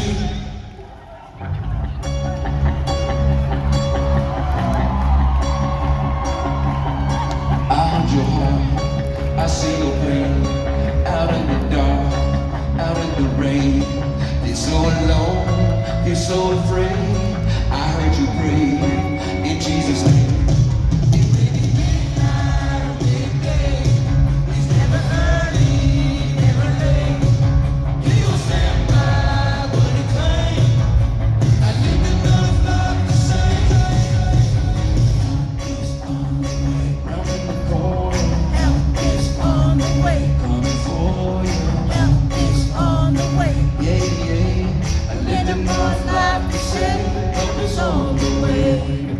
I hold your heart, I see your pain. Out in the dark, out in the rain. You're so alone, you're so afraid. I heard you pray in Jesus' name. On the way.